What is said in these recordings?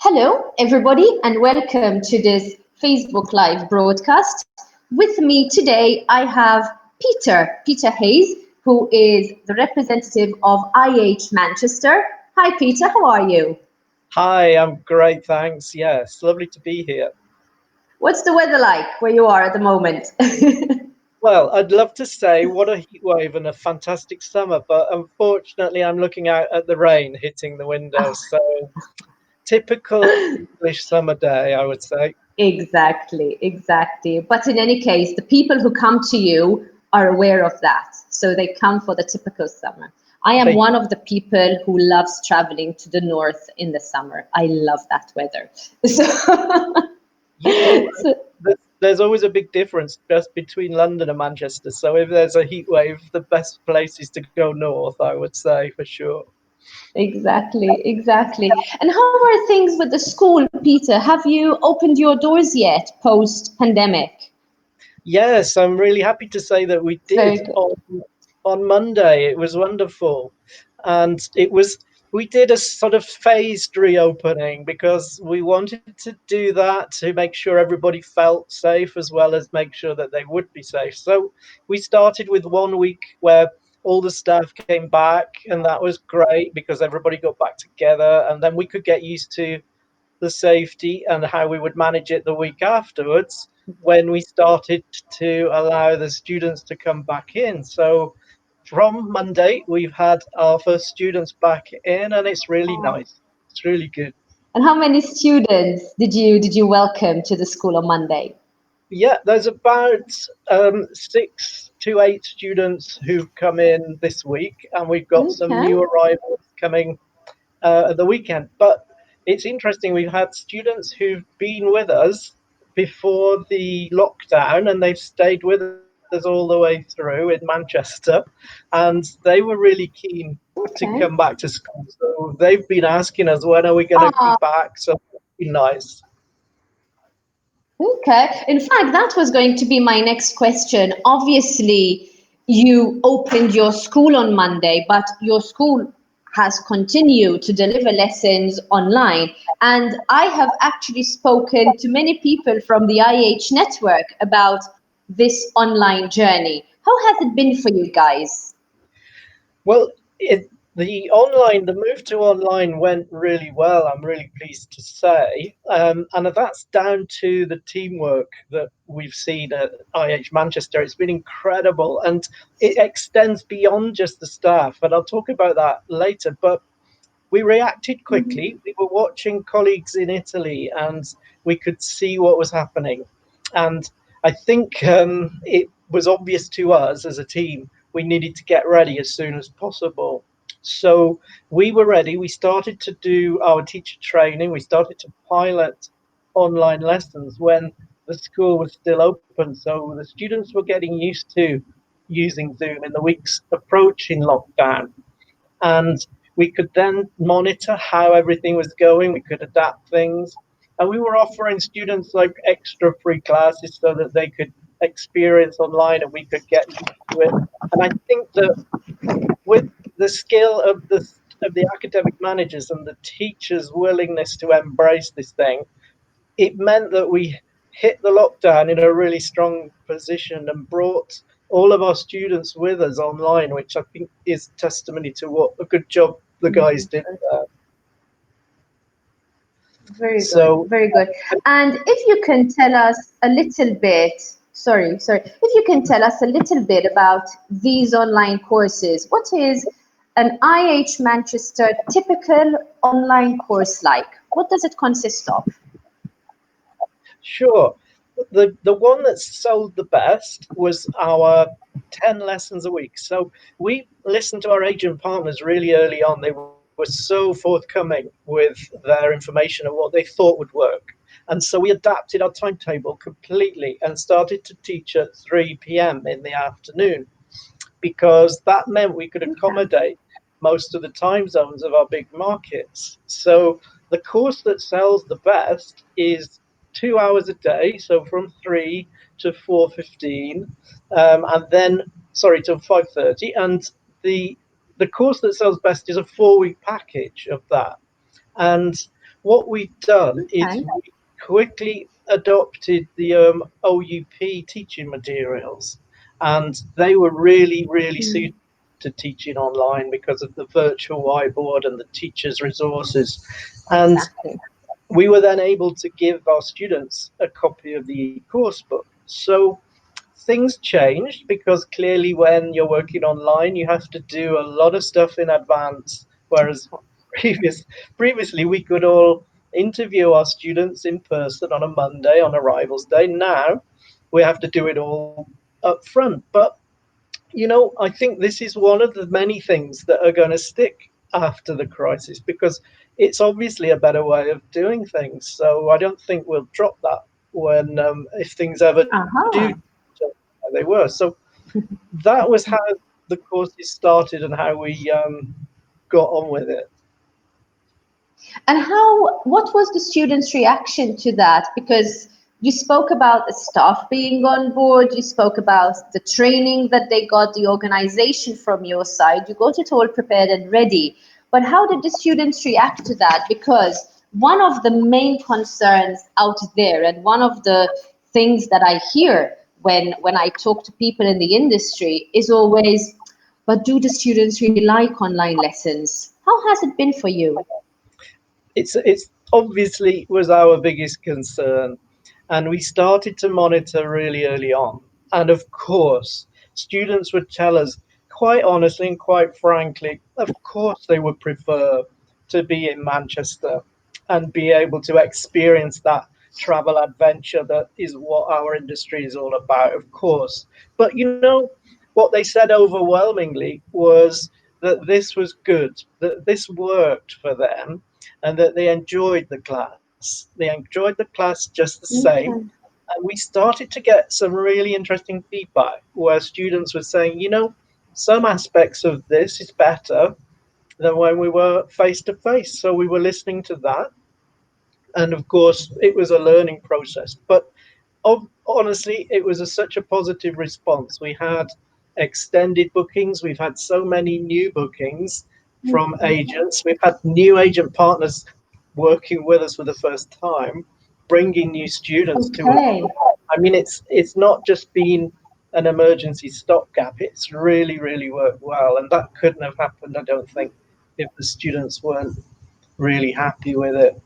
Hello, everybody, and welcome to this Facebook Live broadcast. With me today, I have Peter Hayes, who is the representative of IH Manchester. Hi, Peter, how are you? Hi, I'm great, thanks. Yes, lovely to be here. What's the weather like where you are at the moment? Well, I'd love to say what a heat wave and a fantastic summer, but unfortunately, I'm looking out at the rain hitting the window. So, typical English summer day, I would say. Exactly. But in any case, the people who come to you are aware of that. So they come for the typical summer. I am They, one of the people who loves traveling to the north in the summer. I love that weather. you know, So, there's always a big difference just between London and Manchester. So, if there's a heat wave, the best place is to go north, I would say for sure. exactly. And how are things with the school, Peter? Have you opened your doors yet post pandemic? Yes, I'm really happy to say that we Very did good. on Monday. It was wonderful, and we did a sort of phased reopening because we wanted to do that to make sure everybody felt safe as well as make sure that they would be safe. So we started with 1 week where all the staff came back, and that was great because everybody got back together, and then we could get used to the safety and how we would manage it the week afterwards when we started to allow the students to come back in. So from Monday, we've had our first students back in, and it's really nice. It's really good. And how many students did you welcome to the school on Monday? Yeah, there's about 6 to 8 students who've come in this week, and we've got some Okay. new arrivals coming at the weekend. But it's interesting, we've had students who've been with us before the lockdown and they've stayed with us all the way through in Manchester, and they were really keen to come Okay. back to school. So they've been asking us, when are we going to be Ah, back? So it's been nice. okay. In fact, that was going to be my next question. Obviously, you opened your school on Monday, but your school has continued to deliver lessons online. And I have actually spoken to many people from the IH network about this online journey. How has it been for you guys? Well, the move to online went really well. I'm really pleased to say, and that's down to the teamwork that we've seen at IH Manchester. It's been incredible, and it extends beyond just the staff. And I'll talk about that later. But we reacted quickly. We were watching colleagues in Italy, and we could see what was happening. And I think it was obvious to us as a team we needed to get ready as soon as possible. So we were ready. We started to do our teacher training. We started to pilot online lessons when the school was still open. So the students were getting used to using Zoom in the weeks approaching lockdown, and we could then monitor how everything was going. We could adapt things, and we were offering students like extra free classes so that they could experience online and we could get used to it. And I think that with the skill of the academic managers and the teachers' willingness to embrace this thing, it meant that we hit the lockdown in a really strong position and brought all of our students with us online, which I think is testimony to what a good job the guys did there. Very good, So, very good. And if you can tell us a little bit, if you can tell us a little bit about these online courses, what is an IH Manchester typical online course like? What does it consist of? sure. The one that sold the best was our 10 lessons a week. So we listened to our agent partners really early on. They were so forthcoming with their information and what they thought would work. And so we adapted our timetable completely and started to teach at 3 p.m. in the afternoon, because that meant we could Okay. accommodate most of the time zones of our big markets. So the course that sells the best is 2 hours a day, so from 3 to 4:15, and then sorry to 5:30, and the the course that sells best is a 4 week package of that. And what we've done is Okay. we quickly adopted the OUP teaching materials, and they were really, really Mm, suited to teaching online because of the virtual whiteboard and the teachers' resources. And exactly. we were then able to give our students a copy of the course book. So things changed because clearly when you're working online, you have to do a lot of stuff in advance, whereas previously we could all interview our students in person on a Monday on arrivals day. Now we have to do it all up front. But I think this is one of the many things that are going to stick after the crisis because it's obviously a better way of doing things. So I don't think we'll drop that when if things ever do Aha. how they were. So that was how the courses started and how we got on with it. And what was the students' reaction to that? Because you spoke about the staff being on board, you spoke about the training that they got, the organization from your side, you got it all prepared and ready. But how did the students react to that? Because one of the main concerns out there, and one of the things that I hear when I talk to people in the industry is always, but do the students really like online lessons? How has it been for you? It's obviously was our biggest concern, and we started to monitor really early on. And of course, students would tell us quite honestly and quite frankly, of course they would prefer to be in Manchester and be able to experience that travel adventure that is what our industry is all about, of course. But what they said overwhelmingly was that this was good, that this worked for them, and that they enjoyed the class. They enjoyed the class just the same. Okay. And we started to get some really interesting feedback where students were saying, some aspects of this is better than when we were face to face. So we were listening to that. And of course, it was a learning process. But honestly, it was such a positive response. We had extended bookings. We've had so many new bookings from agents. We've had new agent partners working with us for the first time, bringing new students to us. Okay. I mean, it's not just been an emergency stopgap. It's really, really worked well, and that couldn't have happened, I don't think, if the students weren't really happy with it.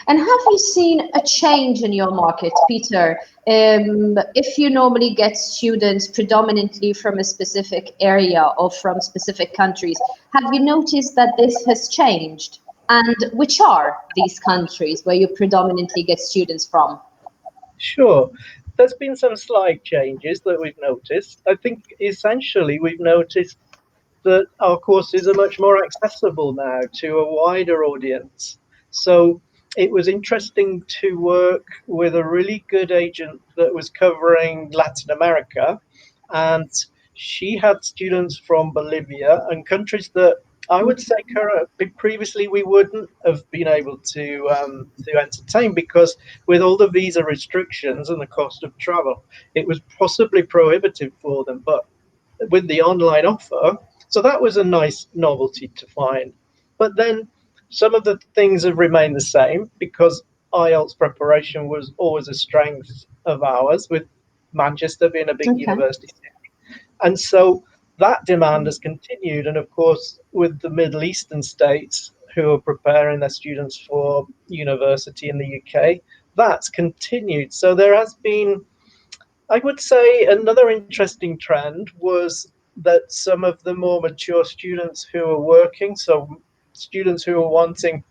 And have you seen a change in your market, Peter? If you normally get students predominantly from a specific area or from specific countries, have you noticed that this has changed? And which are these countries where you predominantly get students from? Sure. There's been some slight changes that we've noticed. I think essentially we've noticed that our courses are much more accessible now to a wider audience. So it was interesting to work with a really good agent that was covering Latin America, and she had students from Bolivia and countries that I would say previously we wouldn't have been able to entertain because with all the visa restrictions and the cost of travel, it was possibly prohibitive for them. But with the online offer, so that was a nice novelty to find. But then some of the things have remained the same because IELTS preparation was always a strength of ours, with Manchester being a big Okay. university city. And so that demand has continued. And of course, with the Middle Eastern states who are preparing their students for university in the UK, that's continued. So there has been, I would say, another interesting trend was that some of the more mature students who are working, so students who are wanting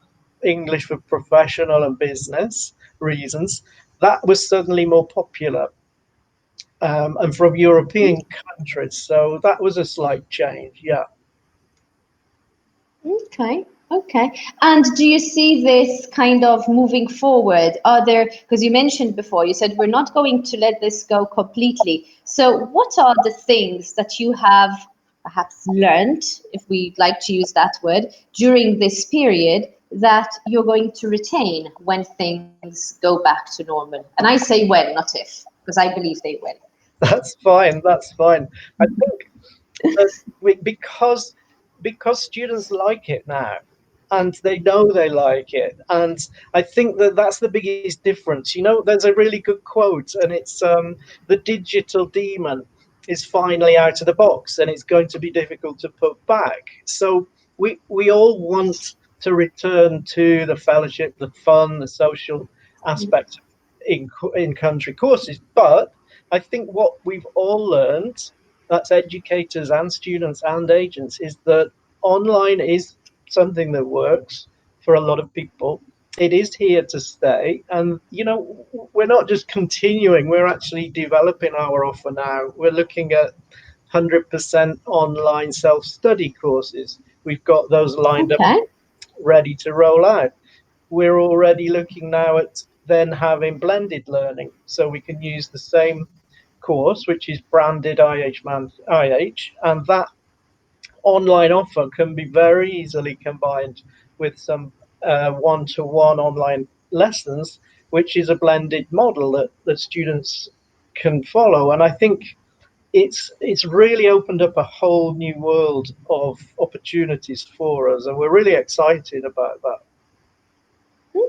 English for professional and business reasons, that was suddenly more popular, and from European countries. So that was a slight change, yeah. Okay, okay. And do you see this kind of moving forward? Are there, because you mentioned before, you said we're not going to let this go completely. So, what are the things that you have perhaps learned, if we like to use that word, during this period that you're going to retain when things go back to normal? And I say when, not if, because I believe they will. That's fine. That's fine. I think that because students like it now, and they know they like it. And I think that that's the biggest difference. You know, there's a really good quote, and it's the digital demon is finally out of the box, and it's going to be difficult to put back. So we all want to return to the fellowship, the fun, the social aspect in country courses. But I think what we've all learned, that's educators and students and agents, is that online is something that works for a lot of people. It is here to stay. And, you know, we're not just continuing, we're actually developing our offer now. We're looking at 100% online self study courses. We've got those lined up, Okay. ready to roll out. We're already looking now at then having blended learning. So we can use the same course, which is branded IH Man IH, and that online offer can be very easily combined with some one-to-one online lessons, which is a blended model that students can follow. And I think it's really opened up a whole new world of opportunities for us, and we're really excited about that.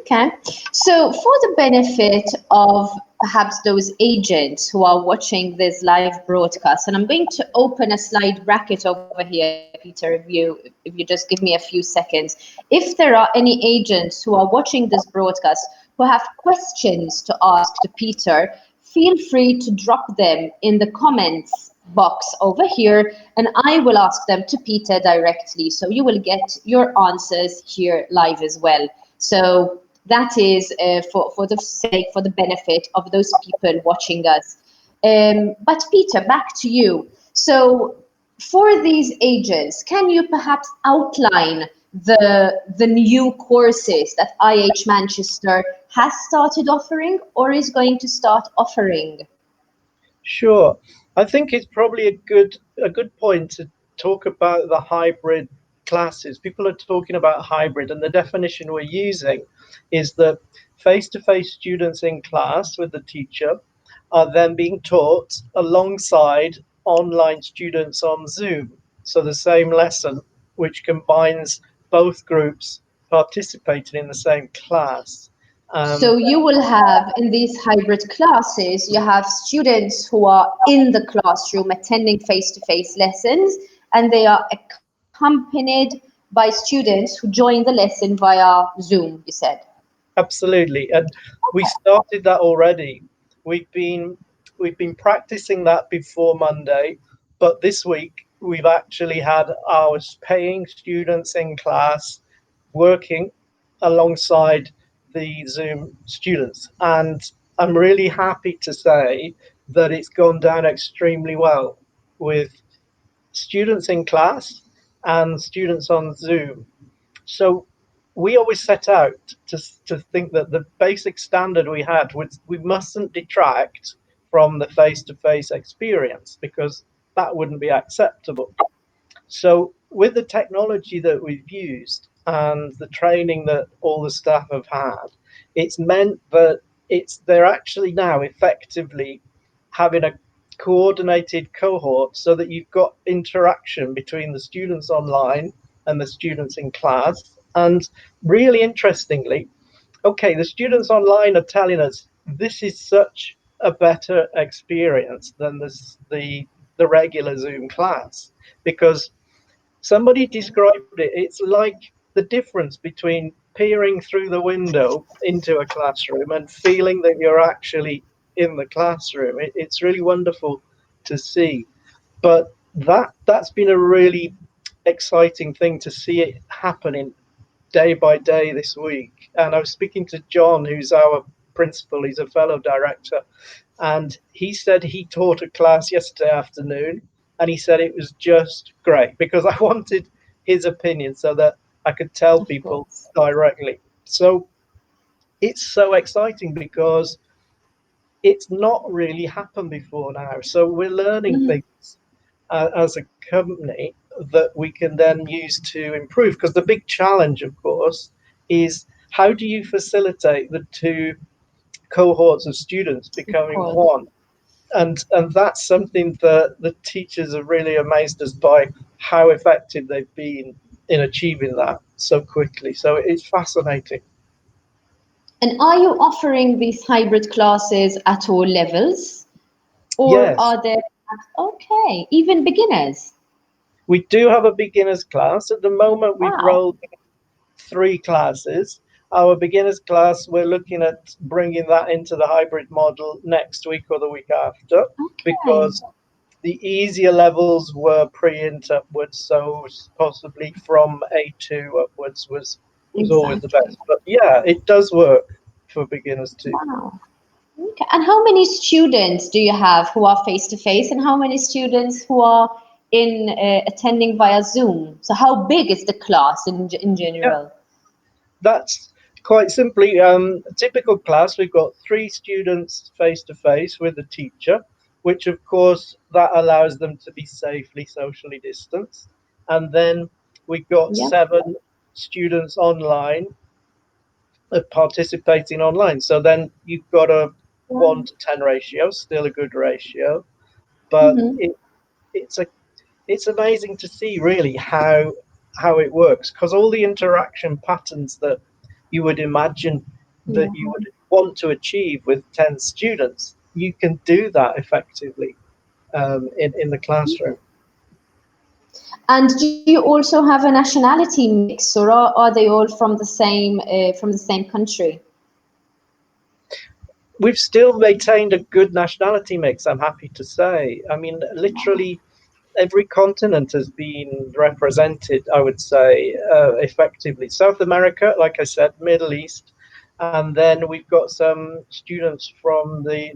Okay. So, for the benefit of perhaps those agents who are watching this live broadcast, and I'm going to open a slide bracket over here, Peter, if you just give me a few seconds. If there are any agents who are watching this broadcast who have questions to ask to Peter, feel free to drop them in the comments box over here, and I will ask them to Peter directly. So you will get your answers here live as well. So that is for the sake, for the benefit of those people watching us. But Peter, back to you. So for these agents, can you perhaps outline the new courses that IH Manchester has started offering or is going to start offering? Sure. I think it's probably a good point to talk about the hybrid classes. People are talking about hybrid, and the definition we're using is that face-to-face students in class with the teacher are then being taught alongside online students on Zoom. So the same lesson, which combines both groups participating in the same class. So you will have in these hybrid classes, you have students who are in the classroom attending face-to-face lessons, and they are accompanied by students who join the lesson via Zoom, you said. Absolutely, and we started that already. We've been we've been practicing that before Monday, but this week we've actually had our paying students in class working alongside the Zoom students, and I'm really happy to say that it's gone down extremely well with students in class and students on Zoom. So we always set out to think that the basic standard we had was we mustn't detract from the face-to-face experience because that wouldn't be acceptable. So with the technology that we've used and the training that all the staff have had, it's meant that they're actually now effectively having a coordinated cohort so that you've got interaction between the students online and the students in class. And really interestingly, okay, the students online are telling us this is such a better experience than the regular Zoom class because somebody described it. It's like the difference between peering through the window into a classroom and feeling that you're actually in the classroom. It's really wonderful to see. But that's been a really exciting thing to see it happening day by day this week. And I was speaking to John, who's our principal, he's a fellow director, and he said he taught a class yesterday afternoon, and he said it was just great because I wanted his opinion so that I could tell Of people course. directly. So it's so exciting because it's not really happened before now. So we're learning Mhm. things as a company that we can then use to improve. Because the big challenge, of course, is how do you facilitate the two cohorts of students Of becoming course. one? And that's something that the teachers have really amazed us by how effective they've been in achieving that so quickly. So it's fascinating. And are you offering these hybrid classes at all levels? Or Yes, are there, okay, even beginners? we do have a beginners class. At the moment, we've Wow. rolled 3 classes. Our beginners class, we're looking at bringing that into the hybrid model next week or the week after, Okay. because the easier levels were pre-int upwards, so possibly from A2 upwards was always the Exactly. best. But yeah, it does work for beginners too. Wow. Okay. And how many students do you have who are face to face, and how many students who are in attending via Zoom? So how big is the class in Yeah, general? that's quite simply a typical class. We've got 3 students face to face with the teacher, which of course that allows them to be safely socially distanced. And then we've got Yep. 7 students online participating online. So then you've got a 1 to 10 ratio, still a good ratio, but Mm-hmm. it's amazing to see really how it works, because all the interaction patterns that you would imagine that Yeah. you would want to achieve with 10 students, you can do that effectively in the classroom. And do you also have a nationality mix, or are they all from the same country? We've still maintained a good nationality mix, I'm happy to say. I mean, literally every continent has been represented, I would say, effectively. South America, like I said, Middle East, and then we've got some students from the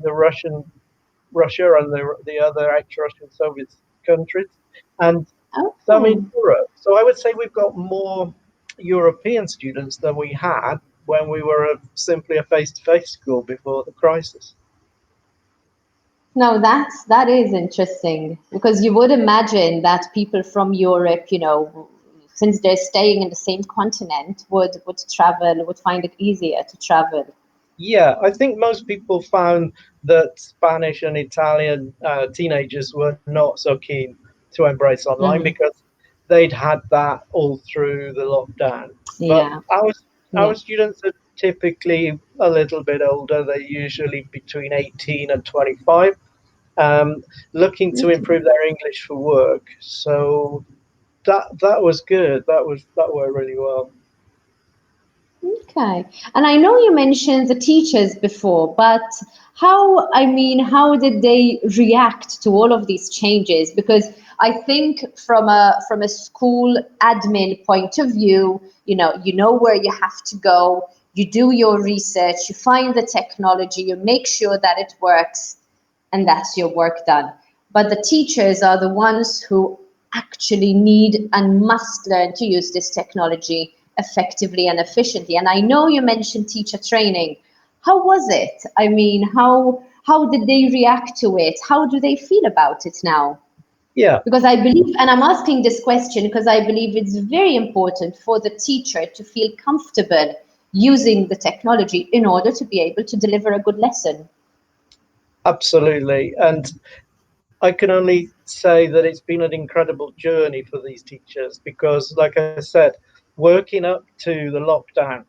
Russia and the other ex-Russian Soviet countries, and some in Okay. Europe. So I would say we've got more European students than we had when we were simply a face-to-face school before the crisis. No, that is interesting because you would imagine that people from Europe, since they're staying in the same continent, would find it easier to travel. Yeah, I think most people found that Spanish and Italian teenagers were not so keen to embrace online Hmm. because they'd had that all through the lockdown. But Yeah, our yeah. students are typically a little bit older. They're usually between 18 and 25, um, looking to Okay. improve their English for work. So that was good. That worked really well. Okay. And I know you mentioned the teachers before, but how did they react to all of these changes? Because I think from a school admin point of view, you know where you have to go, you do your research, you find the technology, you make sure that it works, and that's your work done. But the teachers are the ones who actually need and must learn to use this technology effectively and efficiently. And I know you mentioned teacher training. How was it? I mean, how did they react to it? How do they feel about it now? Yeah, Because I believe, and I'm asking this question because I believe it's very important for the teacher to feel comfortable using the technology in order to be able to deliver a good lesson. absolutely. And I can only say that it's been an incredible journey for these teachers because, like I said, working up to the lockdown,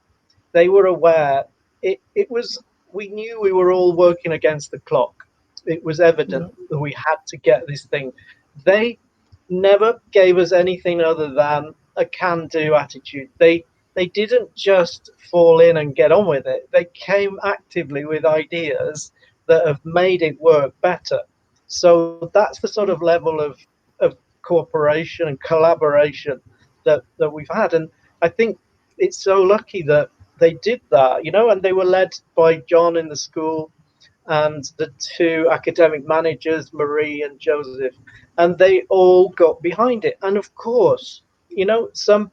they were aware it was, we knew we were all working against the clock. It was evident that we had to get this thing. They never gave us anything other than a can-do attitude. They didn't just fall in and get on with it. They came actively with ideas that have made it work better. So that's the sort of level of cooperation and collaboration that we've had. And I think it's so lucky that they did that, and they were led by John in the school and the 2 academic managers, Marie and Joseph, and they all got behind it. And of course, some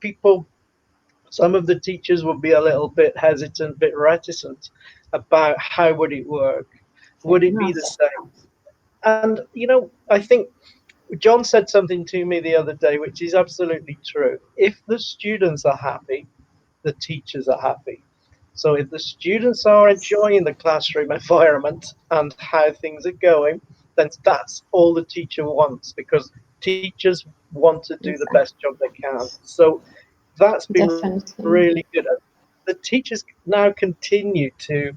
of the teachers would be a little bit hesitant, bit reticent about how would it work? Would Fair it be the enough. same? And I think John said something to me the other day, which is absolutely true. If the students are happy, the teachers are happy. So if the students are enjoying the classroom environment and how things are going, then that's all the teacher wants, because teachers want to do the Exactly. best job they can. So That's been Definitely. really good. The teachers now continue to,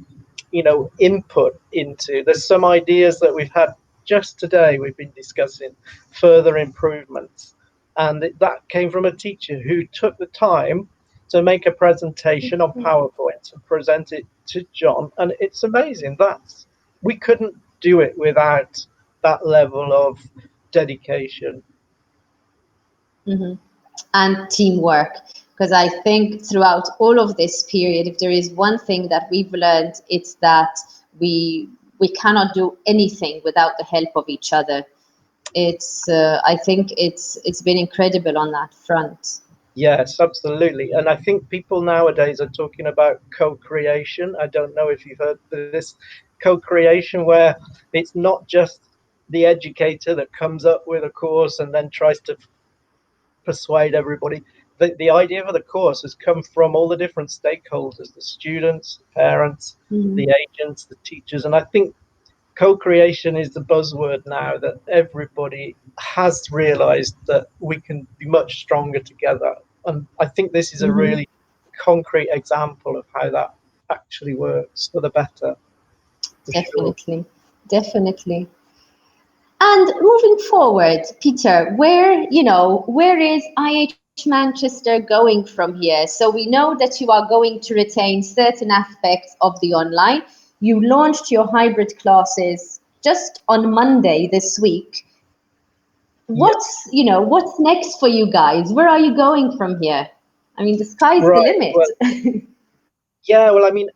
input into. There's some ideas that we've had just today. We've been discussing further improvements, and that came from a teacher who took the time to make a presentation on PowerPoint and present it to John. And it's amazing. We couldn't do it without that level of dedication. Mhm. And teamwork. Because I think throughout all of this period, if there is one thing that we've learned, it's that we cannot do anything without the help of each other. I think it's been incredible on that front. Yes, absolutely. And I think people nowadays are talking about co-creation. I don't know if you've heard this co-creation where it's not just the educator that comes up with a course and then tries to persuade everybody. The idea for the course has come from all the different stakeholders, the students, the parents, Mhm. the agents, the teachers. And I think co-creation is the buzzword now, that everybody has realized that we can be much stronger together. And I think this is a Mhm. really concrete example of how that actually works for the better, for sure. Definitely, definitely. And moving forward, Peter, where is IH Manchester going from here? So we know that you are going to retain certain aspects of the online. You launched your hybrid classes just on Monday this week. Yeah, What's next for you guys? Where are you going from here? I mean, the sky's the right. Well, limit. yeah, well, I mean,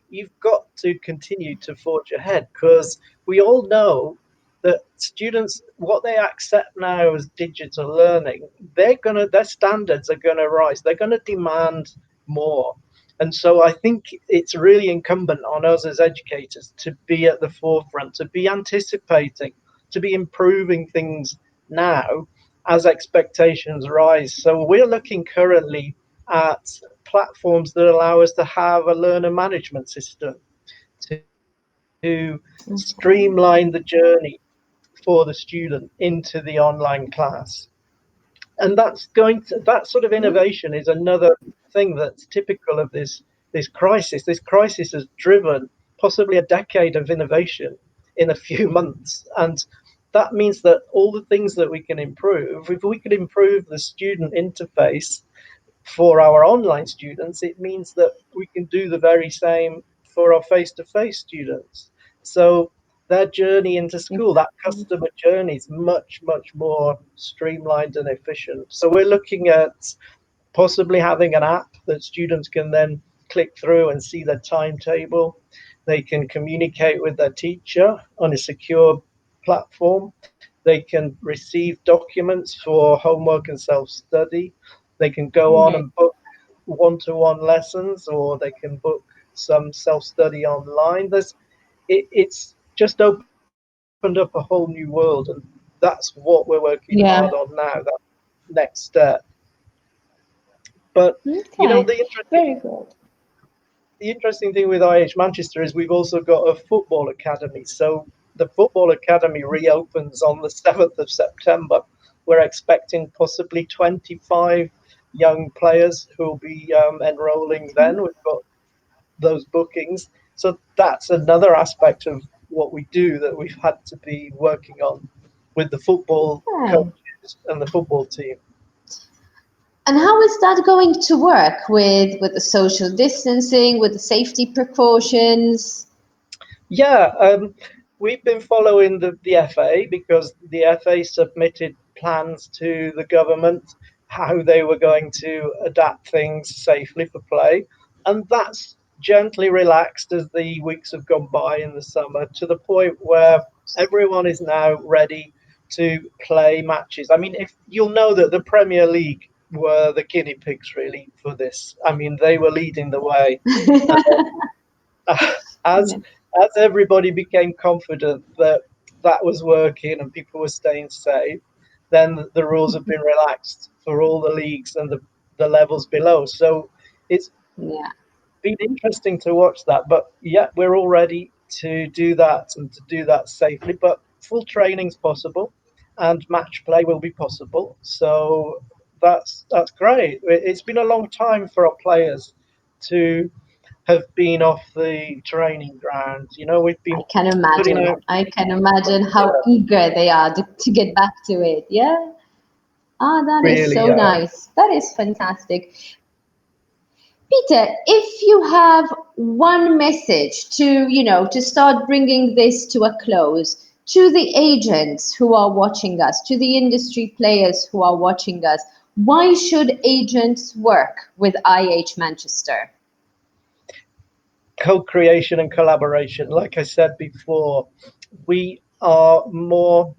you've got to continue to forge ahead, because we all know that students, what they accept now as digital learning, their standards are gonna rise. They're gonna demand more. And so I think it's really incumbent on us as educators to be at the forefront, to be anticipating, to be improving things now as expectations rise. So we're looking currently at platforms that allow us to have a learner management system to streamline the journey for the student into the online class. And that sort of innovation is another thing that's typical of this crisis. This crisis has driven possibly a decade of innovation in a few months. And that means that all the things that we can improve, if we could improve the student interface for our online students, it means that we can do the very same for our face-to-face students. So their journey into school, that customer journey, is much, much more streamlined and efficient. So we're looking at possibly having an app that students can then click through and see their timetable. They can communicate with their teacher on a secure platform. They can receive documents for homework and self-study. They can go on Mhm. and book one-to-one lessons, or they can book some self-study online. It's just opened up a whole new world, and that's what we're working hard on now, Yeah. that next step. But Okay. Very good. the interesting thing with IH Manchester is we've also got a football academy. So the football academy reopens on the 7th of September. We're expecting possibly 25 young players who will be enrolling then. We've got those bookings. So that's another aspect of what we do that we've had to be working on with the football Okay. coaches and the football team. And how is that going to work with the social distancing, with the safety precautions? Yeah, we've been following the FA, because the FA submitted plans to the government how they were going to adapt things safely for play. And that's gently relaxed as the weeks have gone by in the summer, to the point where everyone is now ready to play matches. I mean, if you'll know that the Premier League were the guinea pigs really for this. I mean, they were leading the way. as Yeah. as everybody became confident that that was working and people were staying safe, then the rules have been relaxed for all the leagues and the levels below. So it's Yeah. been interesting to watch that. But yeah, we're all ready to do that and to do that safely. But full training's possible, and match play will be possible. So that's great. It's been a long time for our players to have been off the training ground. You know, we've I been can putting imagine. out. I can imagine how Yeah, eager they are to get back to it. Yeah. Ah, that is really. so nice. That is fantastic. Peter, if you have one message to, to start bringing this to a close, to the agents who are watching us, to the industry players who are watching us, why should agents work with IH Manchester? Co-creation and collaboration. Like I said before, we are more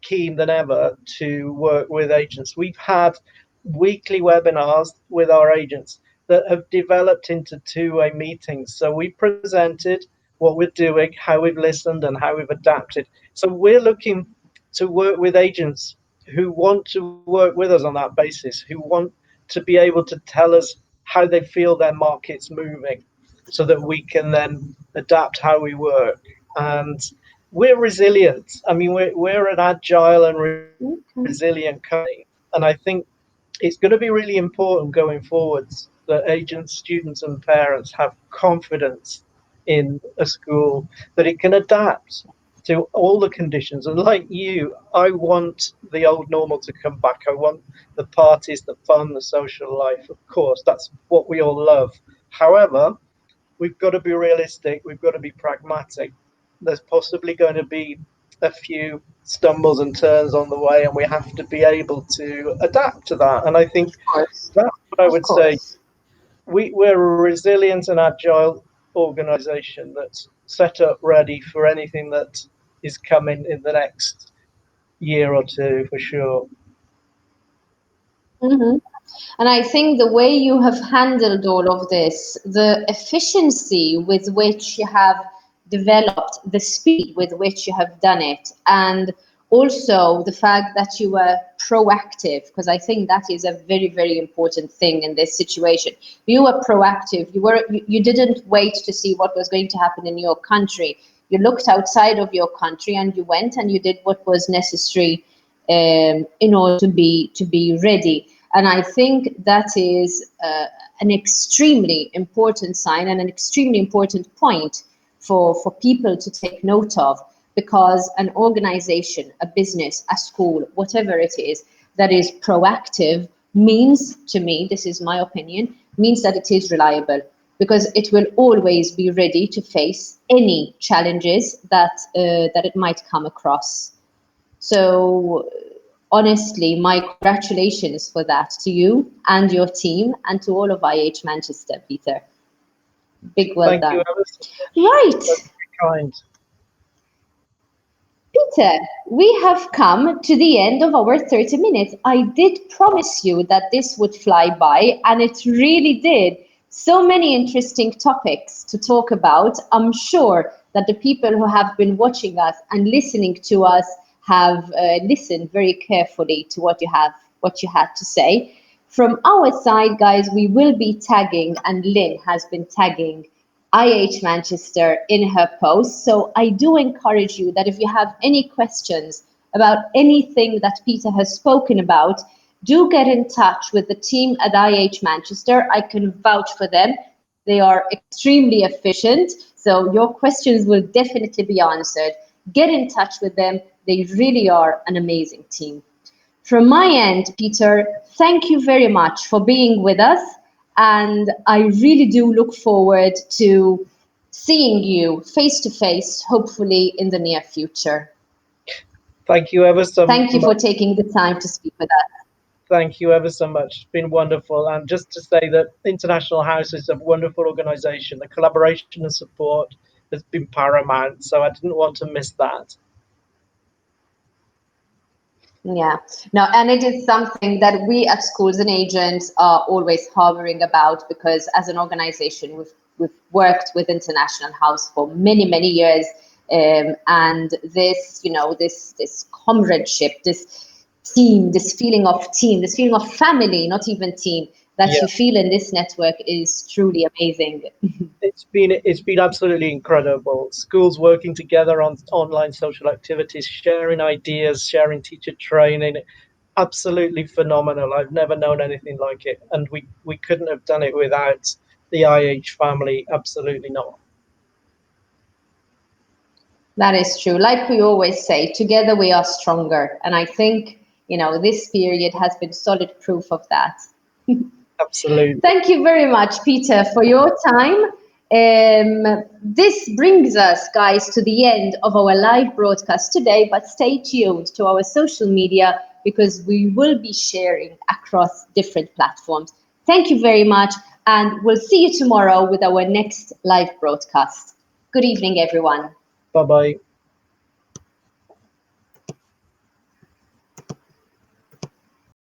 keen than ever to work with agents. We've had weekly webinars with our agents that have developed into two-way meetings. So we presented what we're doing, how we've listened, and how we've adapted. So we're looking to work with agents who want to work with us on that basis, who want to be able to tell us how they feel their market's moving so that we can then adapt how we work. And we're resilient. I mean, we're an agile and Okay. resilient company. And I think it's going to be really important going forwards that agents, students, and parents have confidence in a school that it can adapt to all the conditions. And like you, I want the old normal to come back. I want the parties, the fun, the social life. Of course, that's what we all love. However, we've got to be realistic. We've got to be pragmatic. There's possibly going to be a few stumbles and turns on the way, and we have to be able to adapt to that. And I think Of course. that's what I Of would say. course. We're a resilient and agile organization that's set up ready for anything that is coming in the next year or two for sure. Mhm. And I think the way you have handled all of this, the efficiency with which you have developed, the speed with which you have done it, and also the fact that you were proactive, because I think that is a very, very important thing in this situation. You were proactive. You didn't wait to see what was going to happen in your country. You looked outside of your country and you went and you did what was necessary in order to be ready. And I think that is an extremely important sign and an extremely important point for people to take note of, because an organization, a business, a school, whatever it is, that is proactive means, to me, this is my opinion, means that it is reliable, because it will always be ready to face any challenges that it might come across. So honestly, my congratulations for that to you and your team and to all of IH Manchester, Peter. Big well Thank you done. ever so much. That's Right, very kind. Peter, we have come to the end of our 30 minutes. I did promise you that this would fly by, and it really did. So many interesting topics to talk about. I'm sure that the people who have been watching us and listening to us have listened very carefully to what you had to say. From our side, guys, we will be tagging, and Lynn has been tagging IH Manchester in her post. So I do encourage you that if you have any questions about anything that Peter has spoken about, do get in touch with the team at IH Manchester. I can vouch for them. They are extremely efficient. So your questions will definitely be answered. Get in touch with them. They really are an amazing team. From my end, Peter, thank you very much for being with us. And I really do look forward to seeing you face to face, hopefully in the near future. Thank you ever so Thank you much. for taking the time to speak with us. Thank you ever so much. It's been wonderful. And just to say that International House is a wonderful organization. The collaboration and support has been paramount. So I didn't want to miss that. Yeah, no, and it is something that we at Schools and Agents are always harboring about, because as an organization, we've worked with International House for many, many years. And this, this comradeship, this team, this feeling of team, this feeling of family, not even team, that Yeah, you feel in this network is truly amazing. it's been absolutely incredible. Schools working together on online social activities, sharing ideas, sharing teacher training. absolutely phenomenal. I've never known anything like it, and we couldn't have done it without the IH family. Absolutely not. That is true. Like we always say, together we are stronger. And I think, this period has been solid proof of that. Absolutely. Thank you very much, Peter, for your time. This brings us, guys, to the end of our live broadcast today, but stay tuned to our social media because we will be sharing across different platforms. Thank you very much, and we'll see you tomorrow with our next live broadcast. Good evening, everyone. Bye bye.